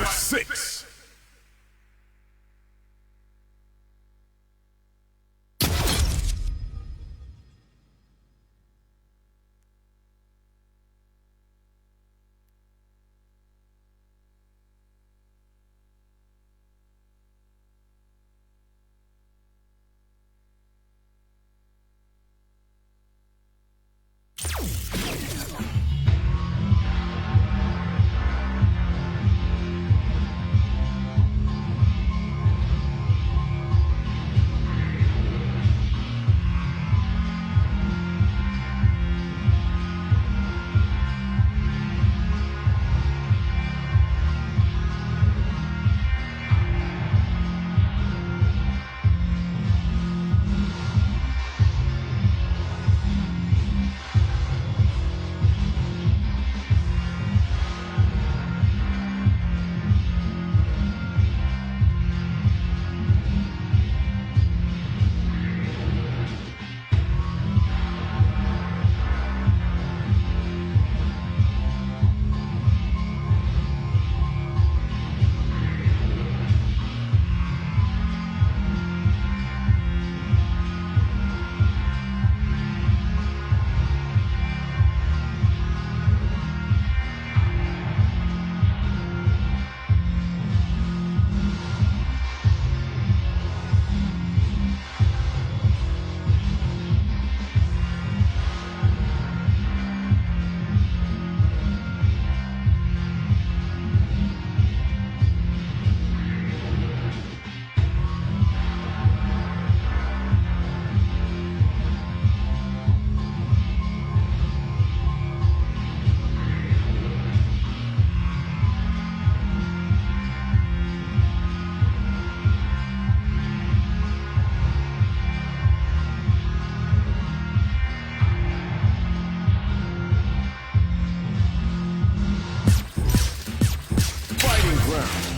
Number 6. Ground.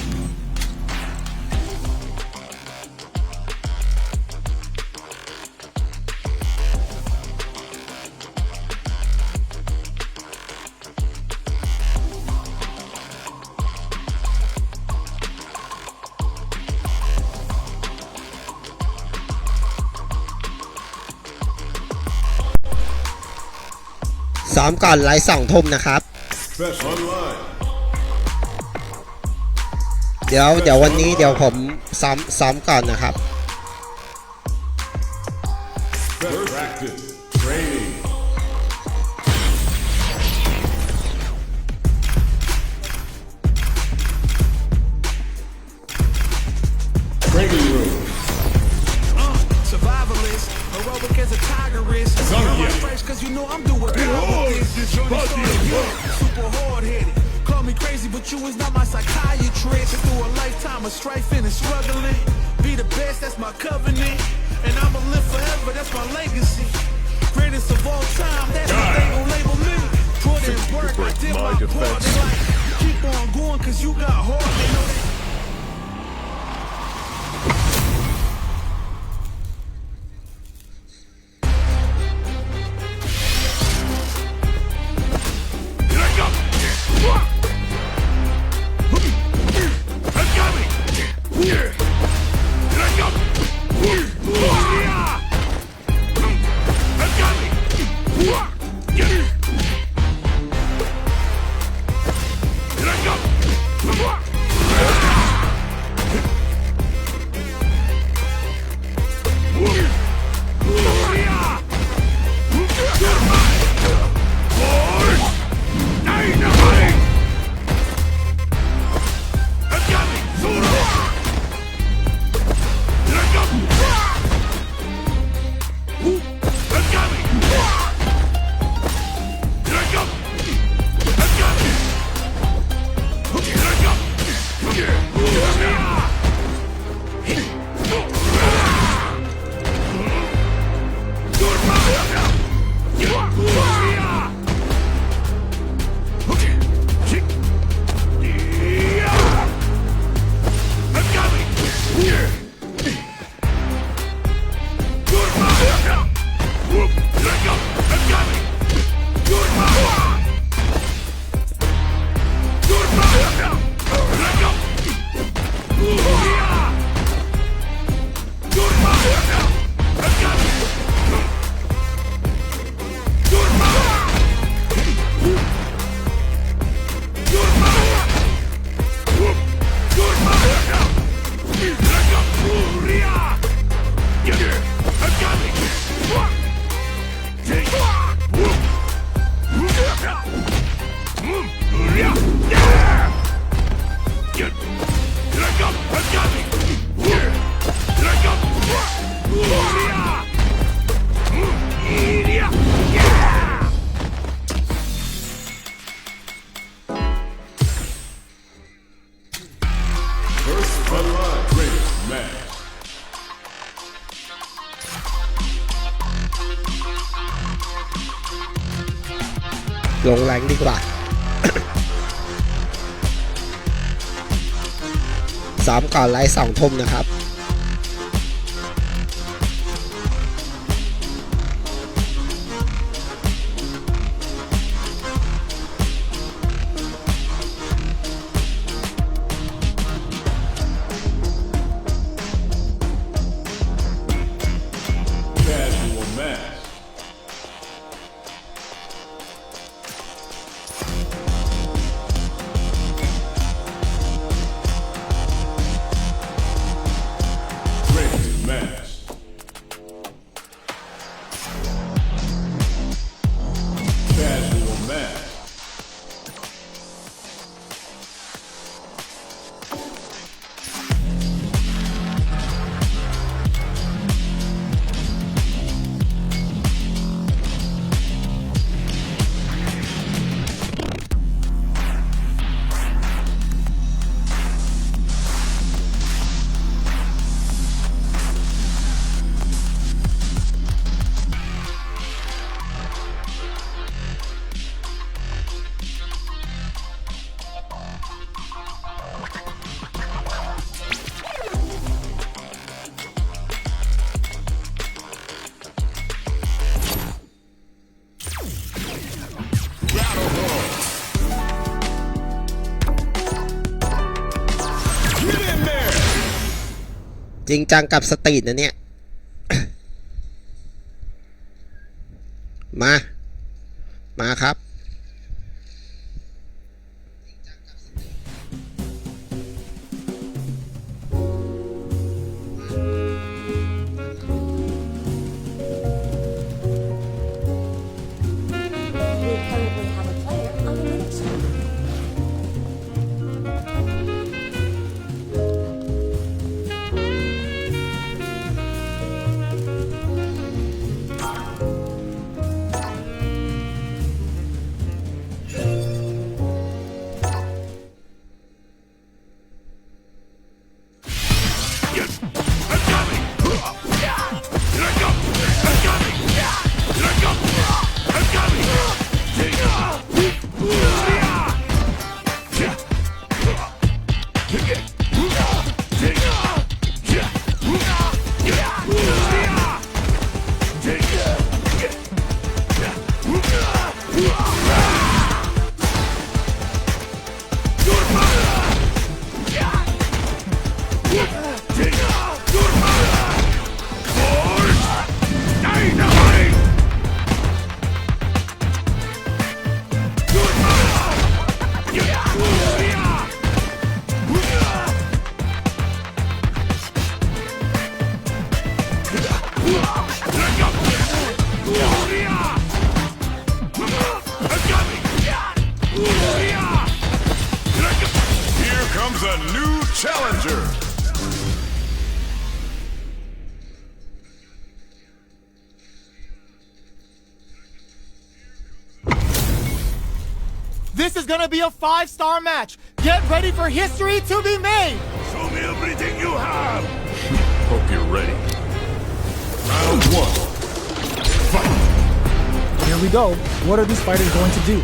ซ้อมก่อนไลฟ์2 ทุ่มนะครับเดี๋ยววันนี้เดี๋ยวผมซ้อมก่อนนะครับ Survivalist, heroic as a tigeress. Zangief, cause you know I'm doing super hard-headed. Call me crazy, but you is not my psychiatrist. Through a lifetime of strife and struggling, be the best, that's my covenant. And I'ma live forever, that's my legacy. Greatest of all time, that's what they gon' label me. Put in work, I did my part. They like, keep on going, cause you got heart. They know that. ลงแรงดีกว่า ซ้อมก่อนไลฟ์2 ทุ่มนะครับ จริงจังกับสตรีทนะเนี่ย มาครับ a new challenger. This is gonna be a 5-star match. Get ready for history to be made. Show me everything you have. Hope you're ready. Round one. Fight. Here we go. What are these fighters going to do?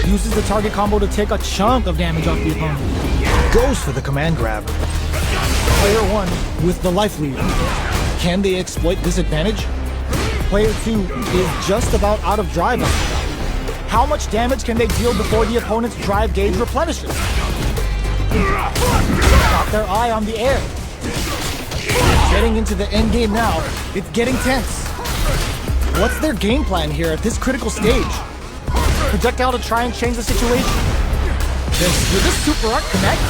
Uses the target combo to take a chunk of damage off the opponent. Goes for the command grab. Player 1 with the life lead. Can they exploit this advantage? Player 2 is just about out of drive. How much damage can they deal before the opponent's drive gauge replenishes? Got their eye on the air. Getting into the end game now, it's getting tense. What's their game plan here at this critical stage? Projectile to try and change the situation. Did this super art connect?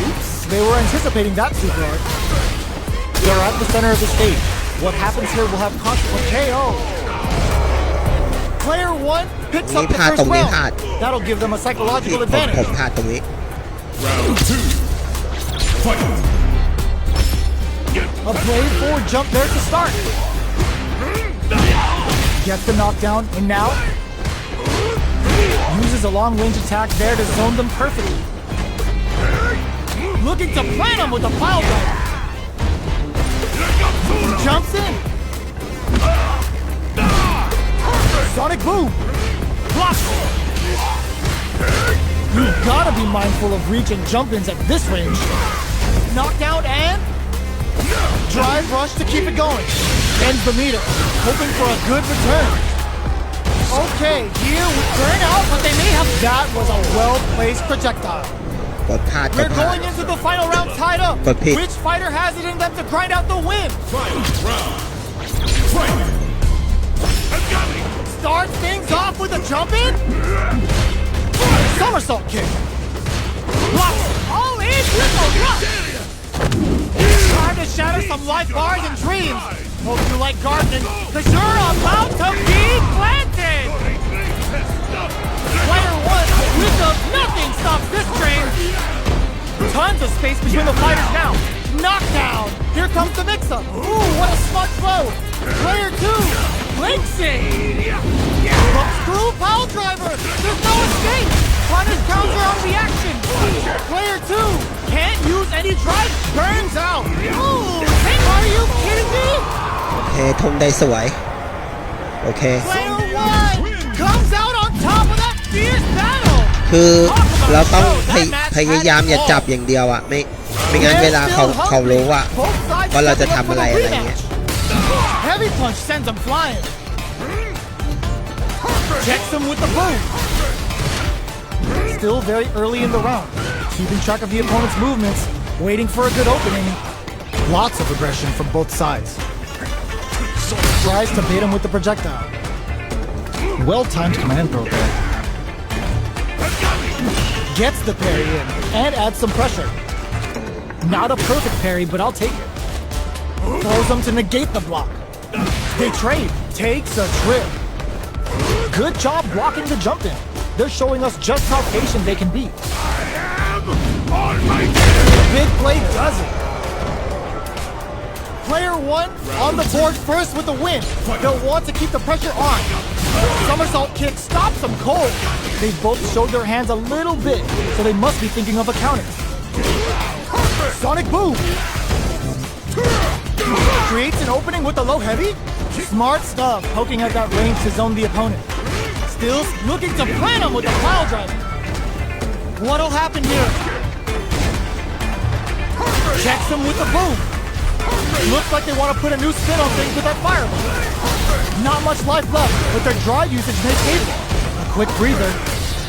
Oops, they were anticipating that super art. They're at the center of the stage. What happens here will have consequence. KO. Player 1 picks up the first round. That'll give them a psychological advantage. Round 2. A brave forward jump there to start. Gets the knockdown, and now uses a long-range attack there to zone them perfectly. Looking to plant him with a pile driver. Jumps in. Sonic boom. Blocks. You've gotta be mindful of reach and jump-ins at this range. Knockdown and drive rush to keep it going. Ends the meter, hoping for a good return. Okay, here we burn out, but they may have. That was a well-placed projectile. กดพลาดก We're ดพลาด going into the final round tied up. But Pete- Which fighter has it in them to grind out the win? Final round. Fight. Starts things off with a jump in. Somersault kick. Blocks all in with a rush. Time to shatter some life bars and dreams. Hope you like gardening, cause you're about to be planted. Player one, with of nothing stops this train. Tons of space between the fighters now. Knockdown. Here comes the mix-up. Ooh, what a smart blow. Player two, Linksy. Hook screw pile driver. There's no escape. Punish counter on reaction. Player two can't use any drive. Burns out. Ooh, are you kidding me? โอเคทุ่มได้สวยโอเค Player one comes out on top of that fierce battle. คือเราต้องพยายามอย่าจับอย่างเดียวอ่ะไม่งั้นเวลาเขารู้ว่าเราจะทำอะไรอะไรเงี้ย Heavy punch sends him flying. Checks him with the boom. Still very early in the round. Keeping track of the opponent's movements, waiting for a good opening. Lots of aggression from both sides. Tries to bait him with the projectile. Well-timed command throw there. Gets the parry in and adds some pressure. Not a perfect parry, but I'll take it. Throws him to negate the block. They trade. Takes a trip. Good job blocking the jump in. They're showing us just how patient they can be. Big play does it. Player one on the board first with the win. They'll want to keep the pressure on. Somersault kick stops them cold. They both showed their hands a little bit, so they must be thinking of a counter. Sonic boom. Creates an opening with the low heavy. Smart stuff, poking at that range to zone the opponent. Still looking to plant him with the pile driver. What'll happen here? Checks him with the boom. Looks like they want to put a new spin on things with that fireball. Not much life left, but their drive usage may pay for it. A quick breather.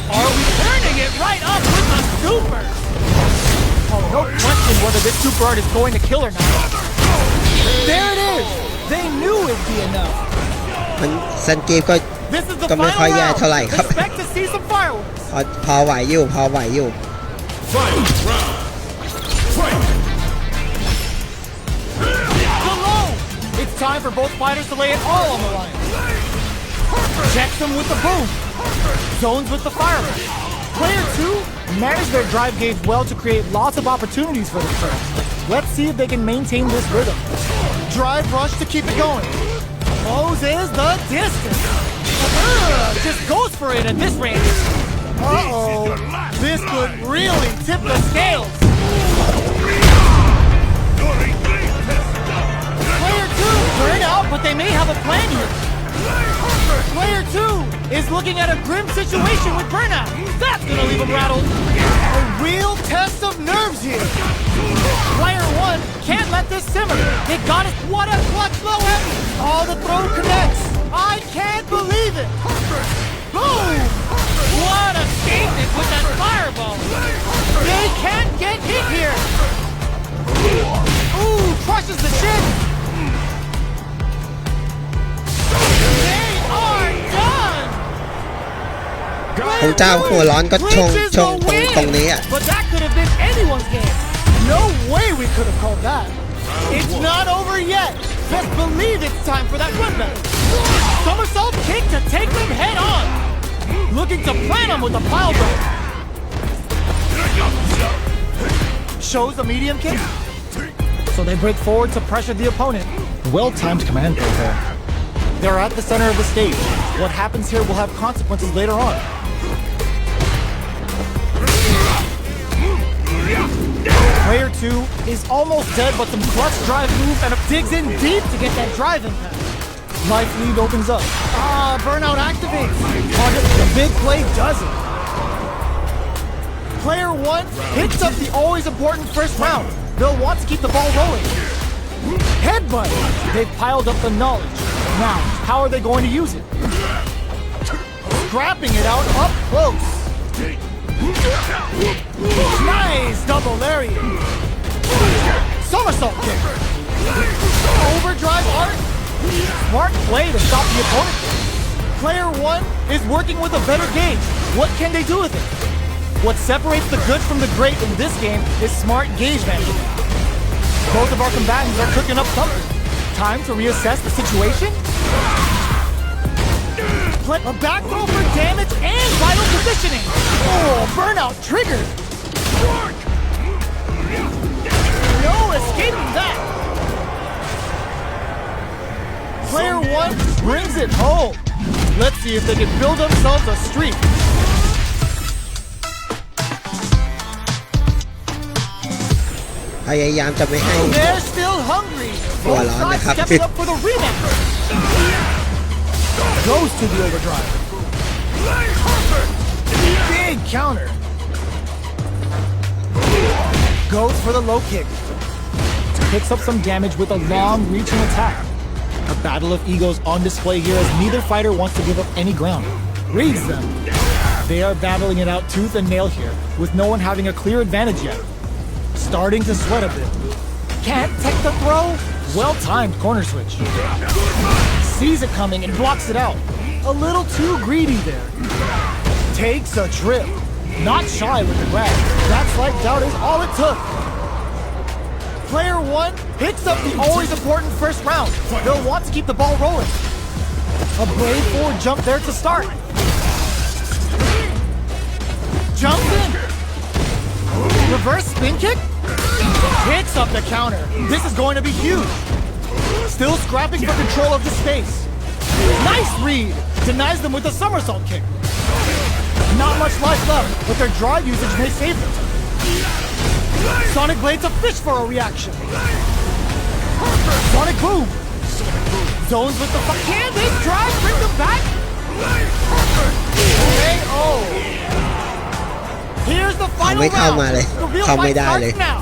Are we turning it right up with the super? Oh, no question whether this super art is going to kill or not. There it is! They knew it'd be enough. มันซันเกมก็ This is the ก็ไม่ค่อย final แย่ round. เท่าไหร่ครับ Expect to see some fireworks. พอไหวอยู่พอไหวอยู่ Final round. Fight. Below! It's time for both fighters to lay it all on the line. Checks them with the boom. Zones with the fireball. Player two managed their drive gauge well to create lots of opportunities for themselves. Let's see if they can maintain this rhythm. Drive rush to keep it going. Closes the distance. Just goes for it at this range. Uh-oh. This could really tip the scales. Player two burn out, but they may have a plan here. Player two is looking at a grim situation with burnout. That's gonna leave him rattled. A real test of nerves here. Player one can't let this simmer. They got it. What a clutch blow heavy. Oh, the throw connects. I can't believe it. Boom! What a statement with that fireball. They can't get hit here. Ooh, crushes the shin. They are done. พระเจ้าหัวร้อนก็ชงตรงนี้อ่ะ But that could have been anyone's game. No way we could have called that. It's not over yet. Best believe it's time for that run back. Somersault kick to take them head on. Looking to plant him with a pile driver. shows a medium kick. So they break forward to pressure the opponent. Well-timed command play there. They're at the center of the stage. What happens here will have consequences later on. Player 2 is almost dead, but some clutch drive moves and digs in deep to get that drive impact. Life lead opens up. Burnout activates. The big play doesn't. Player 1 hits up the always important first round. They'll want to keep the ball rolling. Headbutt. They've piled up the knowledge. Now, how are they going to use it? Scrapping it out up close. Nice double lariat. Somersault kick. Overdrive art. Smart play to stop the opponent. Player 1 is working with a better gauge. What can they do with it? What separates the good from the great in this game is smart gauge management. Both of our combatants are cooking up something. Time to reassess the situation? A back throw for damage and vital positioning. Oh, burnout triggered. No escaping that. Player 1 brings it home. Let's see if they can build themselves a streak. They're still hungry. หัวร้อนนะครับ Stepping up for the rematch. Goes to the overdrive. Big counter. Goes for the low kick. Picks up some damage with a long-reaching attack. A battle of egos on display here as neither fighter wants to give up any ground. Reads them. They are battling it out tooth and nail here, with no one having a clear advantage yet. Starting to sweat a bit. Can't tech the throw? Well-timed corner switch. Sees it coming and blocks it out. A little too greedy there. Takes a trip. Not shy with the grab. That slight doubt is all it took. Player 1 picks up the always important first round. They'll want to keep the ball rolling. A brave forward jump there to start. Jumps in. Reverse spin kick? Picks up the counter. This is going to be huge. Still scrapping for control of the space. Nice read. Denies them with a somersault kick. Not much life left, but their drive usage may save them. Sonic Blade's a fish for a reaction. Sonic Boom. Zones with the Can this drive bring them back? KO. Here's the final round. The real fight starts now.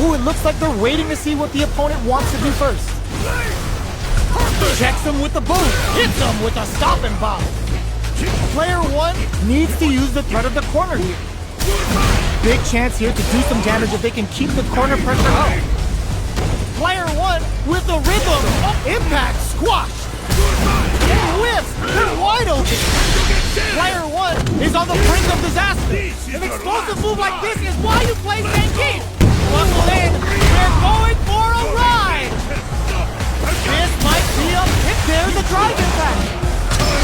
Ooh, it looks like they're waiting to see what the opponent wants to do first. Checks him with the boom. Hits him with a stop and bomb. Player 1 needs to use the threat of the corner here. Big chance here to do some damage if they can keep the corner pressure up. Player 1 with the rhythm. Impact squash. It whiffs. They're wide open. Player 1 is on the brink of disaster. An explosive move like this is why you play zangief. Buckle in. We're going for a ride. This might be a hit. There's a drive impact.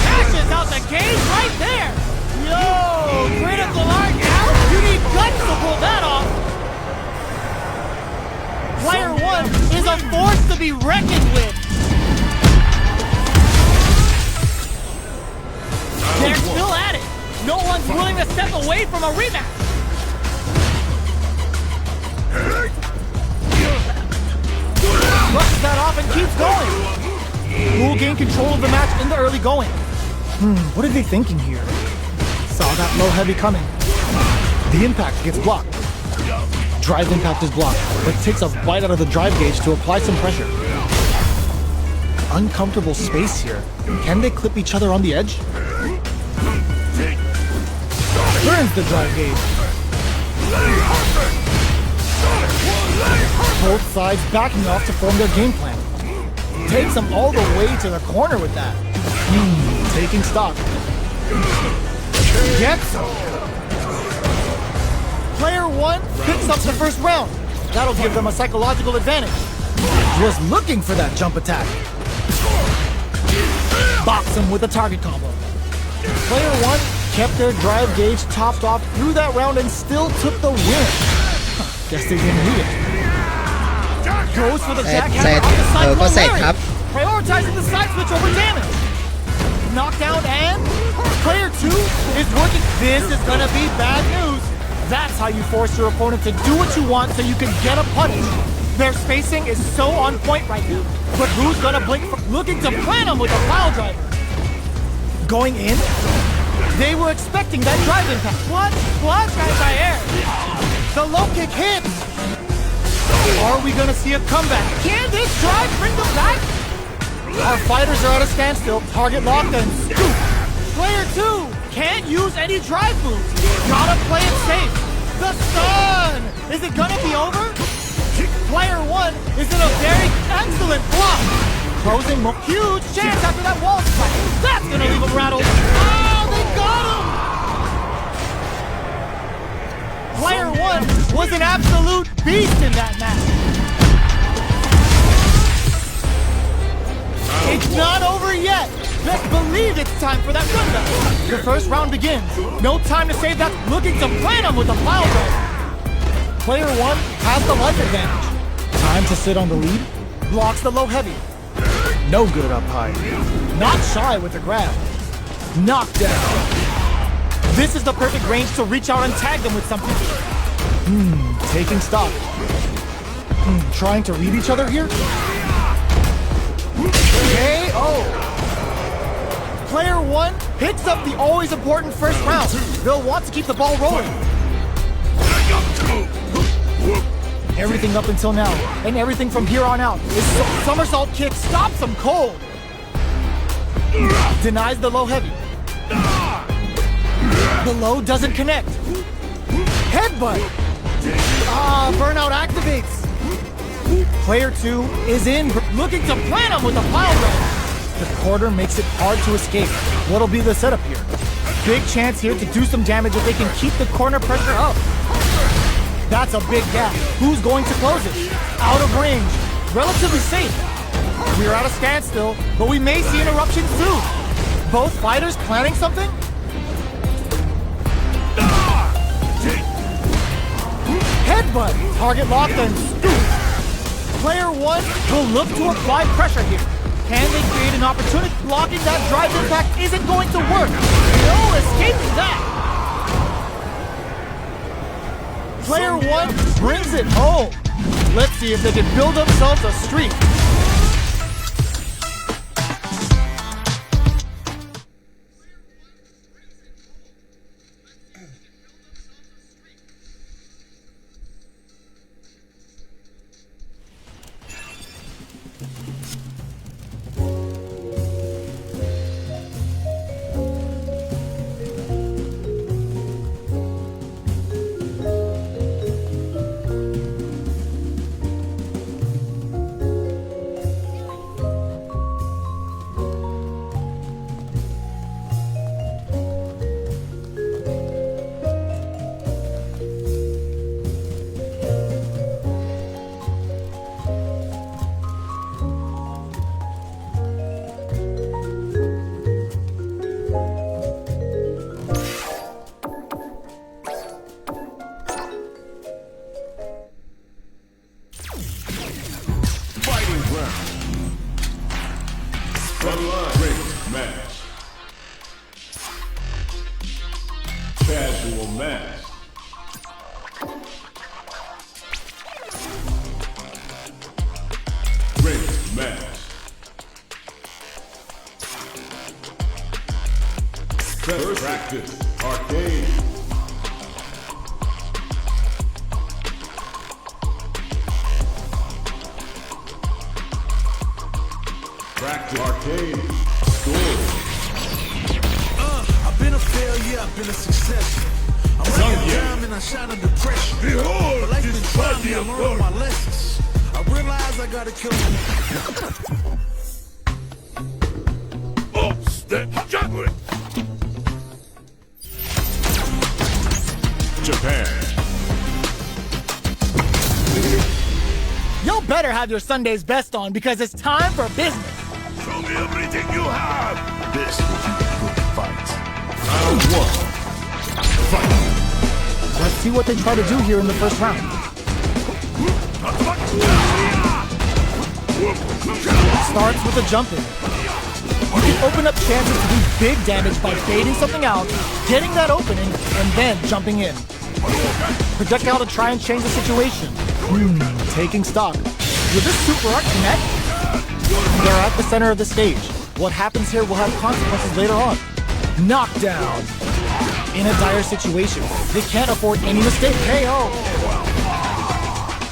Cashes out the cage right there. Yo, critical art now. You need guts to pull that off. Player 1 is a force to be reckoned with. They're still at it. No one's willing to step away from a rematch. Brushes that off and keeps going. Who will gain control of the match in the early going? What are they thinking here? Saw that low heavy coming. The impact gets blocked. Drive impact is blocked, but takes a bite out of the drive gauge to apply some pressure. Uncomfortable space here. Can they clip each other on the edge? Burns the drive gauge. Both sides backing off to form their game plan. Takes them all the way to the corner with that. Taking stock. Gets them. Player 1 picks up the first round. That'll give them a psychological advantage. Was looking for that jump attack. Box him with a target combo. Player 1 kept their drive gauge topped off through that round and still took the win. Guess they didn't need it. Goes for the เสร็จ jackhammer on the เอ side อ of ก็ the เสร็จครับ prioritizing the side switch over damage. Knockdown and player 2 is working. This is gonna be bad news. That's how you force your opponent to do what you want so you can get a punish. Their spacing is so on point right now. But who's gonna blink? Looking to plan them with a pile driver. Going in? They were expecting that drive impact. What? Anti-air. The low kick hits. Are we gonna see a comeback? Can this drive bring them back? Our fighters are at a standstill. Target locked and scoop. Player 2 can't use any drive moves. Gotta play it safe. The stun! Is it gonna be over? Player 1 is in a very excellent block. Closing huge chance after that wall strike. That's gonna leave him rattled. Oh, they got him! Player 1 was an absolute beast in that match. It's not over yet. Let's believe it's time for that comeback. The first round begins. No time to save that. Looking to plan him with a pile driver. Player 1 has the life advantage. Time to sit on the lead. Blocks the low heavy. No good up high. Not shy with the grab. Knockdown. This is the perfect range to reach out and tag them with something. Taking stock. Trying to read each other here? KO! Player 1 picks up the always important first round. They'll want to keep the ball rolling. Everything up until now, and everything from here on out, is somersault kick stops them cold. Denies the low heavy. The low doesn't connect. Headbutt. Burnout activates. Player 2 is in, looking to plan him with a pile driver. The quarter makes it hard to escape. What'll be the setup here? Big chance here to do some damage if they can keep the corner pressure up. That's a big gap. Who's going to close it? Out of range. Relatively safe. We're at a standstill, but we may see an eruption soon. Both fighters planning something? Headbutt. Target locked and scoop. Player 1 will look to apply pressure here. Can they create an opportunity? Blocking that drive impact isn't going to work. No escaping that. Player 1 brings it home. Let's see if they can build themselves a streak. Casual match. Ring match. First practice. Arcade. Practice. Arcade. Score. I've been a failure, I've been a success. I'm running down and I shine under pressure. Behold, But life's been this trying me, body I of learned my lessons. I realize I gotta kill them. Oh, step. Juggling. Japan. Y'all better have your Sunday's best on because it's time for business. Show me everything you have. This will be a good fight. Round one. Fight. Let's see what they try to do here in the first round. Starts with a jump in. You can open up chances to do big damage by baiting something out, getting that opening, and then jumping in. Projectile to try and change the situation. Taking stock. Will this super art connect? They're at the center of the stage. What happens here will have consequences later on. Knockdown. In a dire situation, they can't afford any mistake. KO.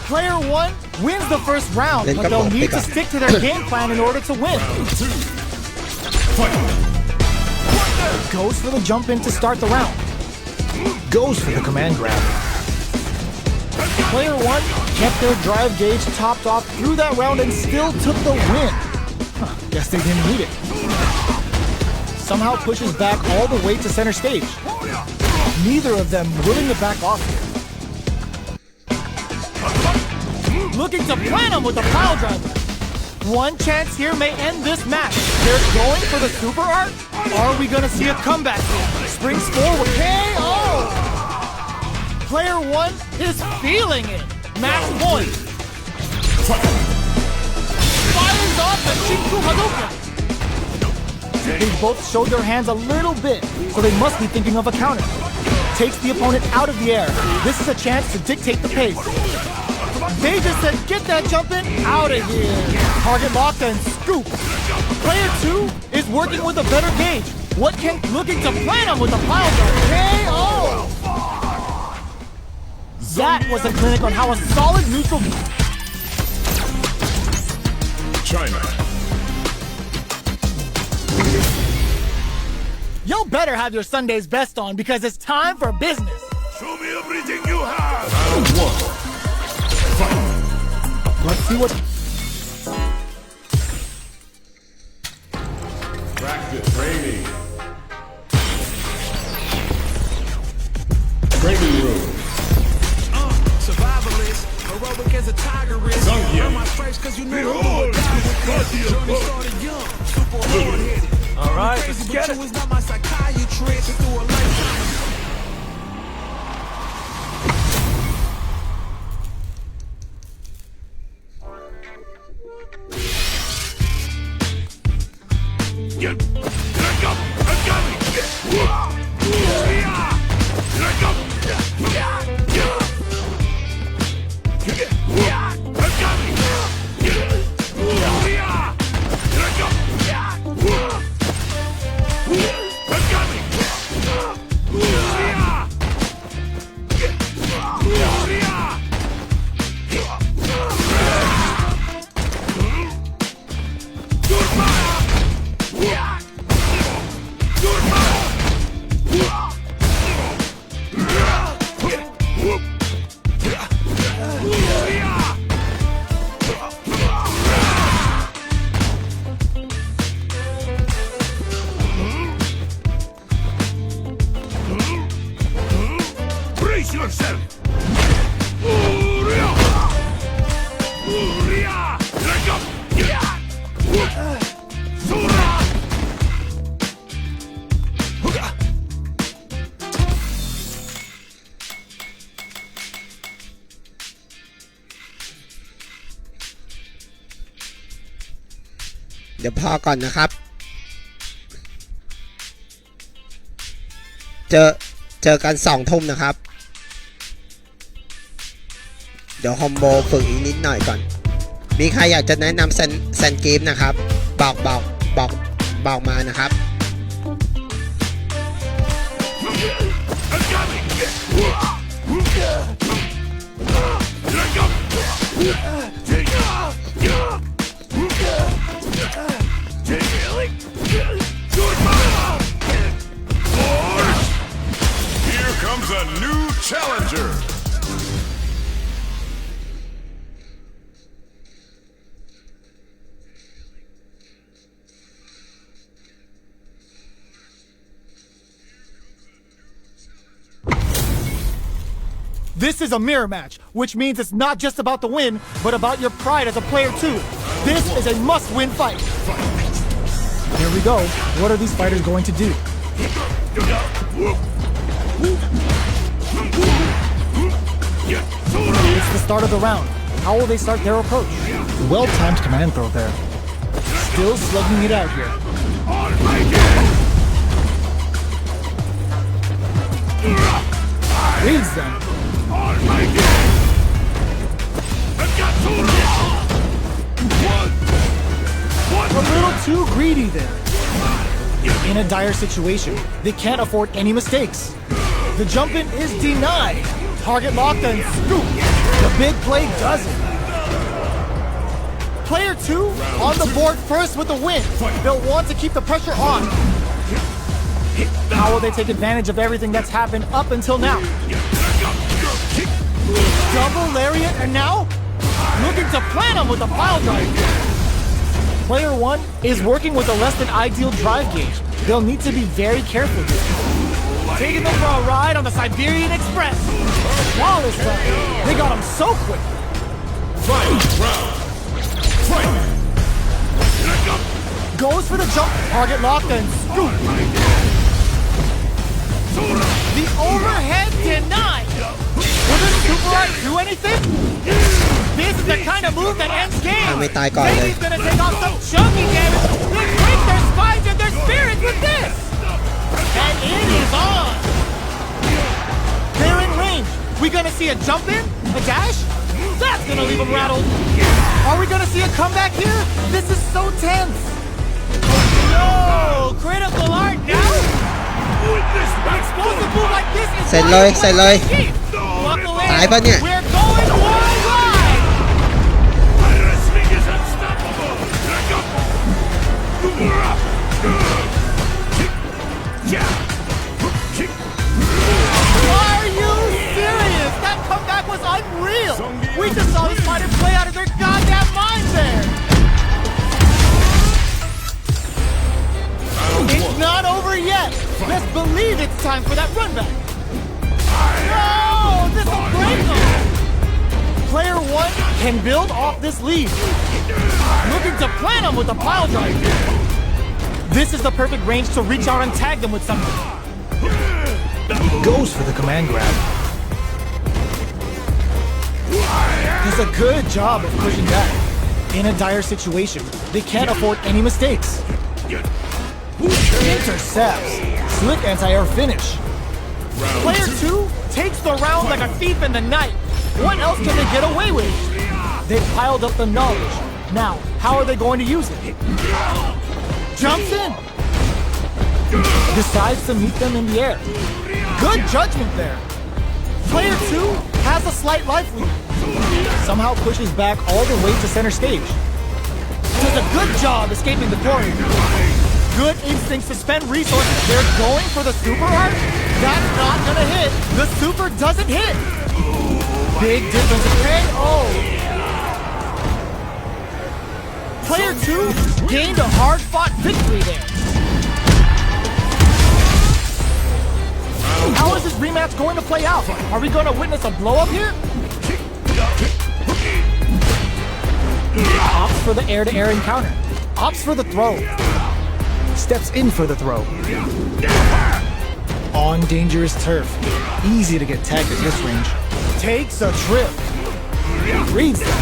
Player 1 wins the first round, but they'll need to stick to their game plan in order to win. Goes for the jump in to start the round. Goes for the command grab. Player 1 kept their drive gauge topped off through that round and still took the win. Guess they didn't need it. Somehow pushes back all the way to center stage. Neither of them willing to back off here. Looking to plant him with a pile driver. One chance here may end this match. They're going for the super art? Are we gonna see a comeback here? Springs forward. KO! Player 1 is feeling it. Match point. Fires off the Shinku Hadouken. They both showed their hands a little bit, so they must be thinking of a counter. Takes the opponent out of the air. This is a chance to dictate the pace. They just said, get that jump in, out of here. Target locked and scoop. Player 2 is working with a better gauge. Looking to plant him with a pile driver. KO! That was a clinic on how a solid neutral... China. Y'all better have your Sunday's best on because it's time for business. Show me everything you have. Round one. Fight. Let's see what... Practice training. Training room. Survivalist, heroic as a tiger is. Zangief. Earn my stripes 'cause you know who would die with this. Journey started young, super hard-headed. All right, Crazy, let's but get you it. was not my psychiatrist through a lifetime. Get. Here I come. I'm coming. Here I come. I'm coming. Here I come. I'm coming. Brace yourself!เดี๋ยวพอก่อนนะครับเจอกัน2 ทุ่มนะครับเดี๋ยวคอมโบฝึกอีกนิดหน่อยก่อนมีใครอยากจะแนะนำแซนกีฟนะครับบอกมานะครับHere comes a new challenger. This is a mirror match, which means it's not just about the win, but about your pride as a player too. This is a must-win fight. Here we go. What are these fighters going to do? It's the start of the round. How will they start their approach? Well-timed command throw there. Still slugging it out here. Reads them. A little too greedy there. In a dire situation, they can't afford any mistakes. The jump in is denied. Target locked and scoop. The big play does it. Player 2 on the board first with the win. They'll want to keep the pressure on. How will they take advantage of everything that's happened up until now? Double lariat and now looking to plan him with a pile drive. Player 1 is working with a less than ideal drive gauge. They'll need to be very careful here. Taking them for a ride on the Siberian Express. Flawless run. They got him so quick. Goes for the jump. Target locked and scoop. The overhead denied. Will this super art do anything? This is the kind of move that ends games. ไม่ตายก่อนเลย Baby's gonna take off some chunky damage. They break their spines and their spirits with this. And it is on. They're in range. We gonna see a jump in? A dash? That's gonna leave them rattled. Are we gonna see a comeback here? This is so tense. No! Critical art now? An explosive move like this is เสร็จเลย เสร็จเลย Buckle in. ตายปะเนี่ย We're going worldwide. Wrestling is unstoppable. Are you serious? That comeback was unreal. We just saw this fighter play out of their goddamn minds there. It's not over yet. Let's believe it's time for that run back. No, this will break them. Player 1 can build off this lead. Looking to plan them with a pile drive. This is the perfect range to reach out and tag them with something. Goes for the command grab. Does a good job of pushing back. In a dire situation, they can't afford any mistakes. Intercepts. Slick anti-air finish. Player 2 takes the round like a thief in the night. What else can they get away with? They've piled up the knowledge. Now, how are they going to use it? Jumps in. Decides to meet them in the air. Good judgment there. Player 2 has a slight life lead. Somehow pushes back all the way to center stage. Does a good job escaping the corner. Good instincts to spend resources. They're going for the super art. That's not gonna hit. The super doesn't hit. Big difference in pay. Oh. Player 2 gained a hard-fought victory there. How is this rematch going to play out? Are we going to witness a blow-up here? Opts for the air-to-air encounter. Opts for the throw. Steps in for the throw. On dangerous turf. Easy to get tagged at this range. Takes a trip. Reads them.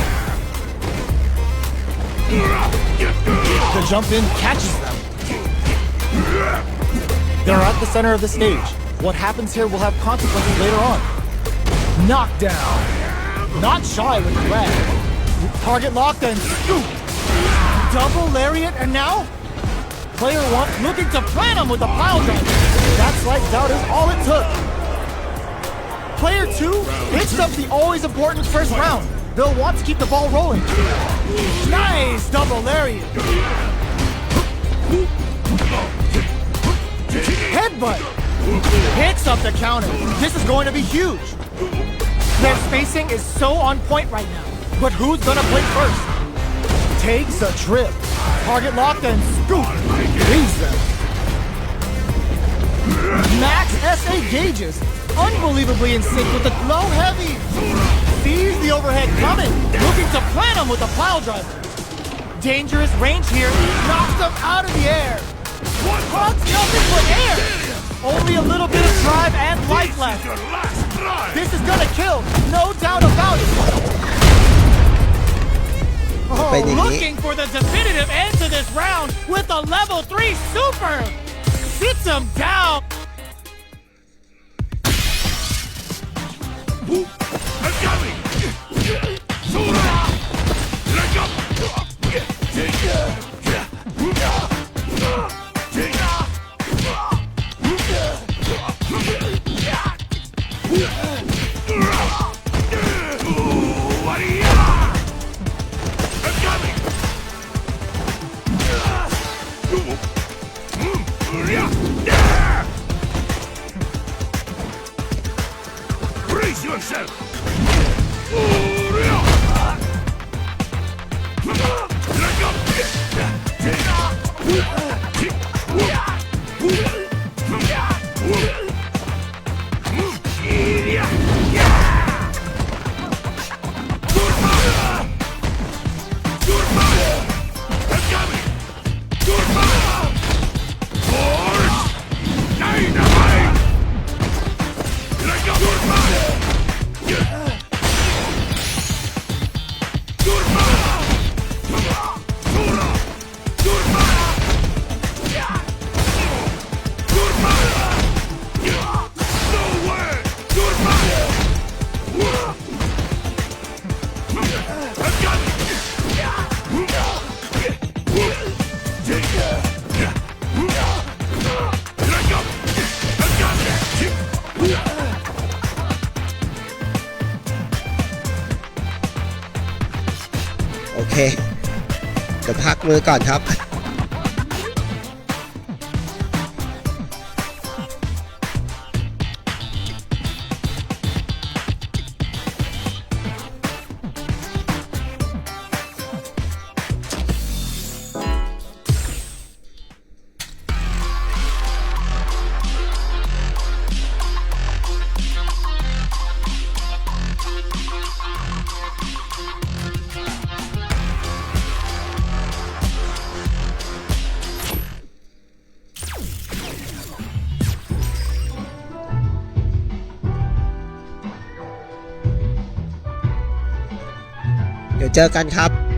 The jump in catches them. They're at the center of the stage. What happens here will have consequences later on. Knockdown. Not shy with the grab. Target locked and scoop. Double lariat and now? Player 1 looking to plan him with a pile driver. That slight doubt is all it took. Player 2 picks up the always important first round. They'll want to keep the ball rolling. Nice double lariat. Headbutt. Picks up the counter. This is going to be huge. Their spacing is so on point right now. But who's gonna blink first? Takes a trip. Target locked and scoop. Leaves them. Max SA gauges. Unbelievably in sync with the low heavy. Sees the overhead coming. Looking to plan him with a pile driver. Dangerous range here. Knocks them out of the air. Hugs nothing but air. Only a little bit of drive and life left. Your last try. This is gonna kill, no doubt about it. Oh, เป็นอย่างนี้ looking for the definitive end to this round with a level 3 super. Sits him down. I'm coming. Sora. Let go. Brace yourself!โอเค เดี๋ยวพักมือก่อนครับเดี๋ยวเจอกันครับ